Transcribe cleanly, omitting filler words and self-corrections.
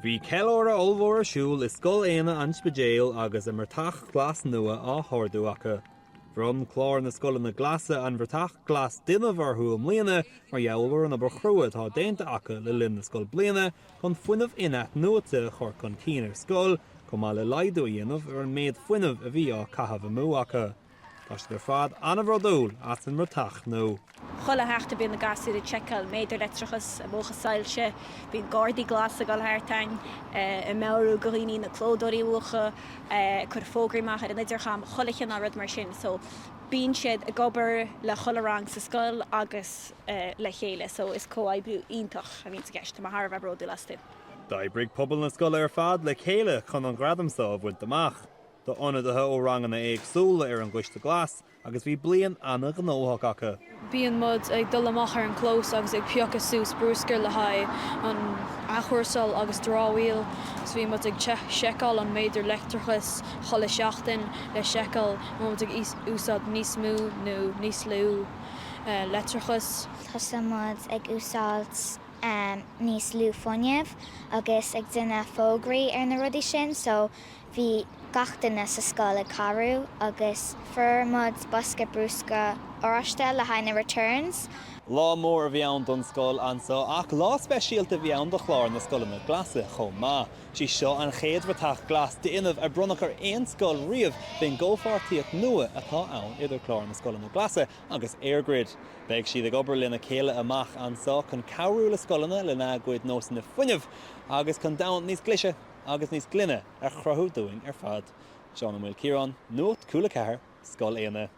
Bhí ceilóra olmhór siúil is Scoil Éinne an Spidéal agus Bratach Ghlas Nua á thordú acu. Bhronn Clár na Scoil Éinne an Bratach Ghlas Nua iomlán mar gheallmhar na chrua tá déanta acu le linn na scoil bliana chun fuinmh inat nuachta chur chun cínar scoil chun má le laidú dhéanamh ar an méid fuinmh a bhí á caitheamh mú acu. Tá sé ar fad anna bhrodúil as an Bratach nó. Chola heachta bíon na gasú de tsecail méidir letrachas a bócha sailse, bíon gádaí glas a gáil háirtein, i meabhrú goghine na clódóirí ucha, chur fógraíach ar an idircham cholichan a rud mar sin. So bíon siad a gobar le cholarang sa scoil agus le chéile, so is cóhaibú iontach a bhín sa gceist a thar bheith bródú lasú. D'oibrigh pobl na scoil ar fad le chéile chun an gradamsá bhfuil amach. Tá ionadaithe ó ranganna éagsúla ar an gcuiste glas agus bhí bliain anna gnóthach acu. Bíon mud ag dul amach ar an clós agus ag peocha sús brúscar le haid an achhuirsal agus dráhíal, gus bhí mud ag seiceáil an méidir leictrachas chola seachtain le seiceáil mud ag úsáid níos mú nó níos lú leictrachas. Tá mud ag úsáilt níos lú fuinneamh agus ag duine fógraí ar na rudaí sin, so bhí gachtainna sa scoil ag carú agus fir mud bosca brúsca áraiste le haine returns. Lá mór a bhí ann don scoil anseo ach lá speisialta bhí ann do Clár na Scoil Éinne chomh maith. Sí seo an chéad Bratach Ghlas déanamh ar Bronnadh ar aon scoil riamh bíon ggófártaíocht nua atá ann idir Clár na Scoil Éinne agus airgrid. Beidh siad ag obair lena chéile amach anseo chun cabhrú le scoileanna le nágúid nó na fuinneamh agus chun daint níos glisise agus níos glunne ar chruthú dúing ar fad. Seán Nuacht Cúla4, Scoil Éinne.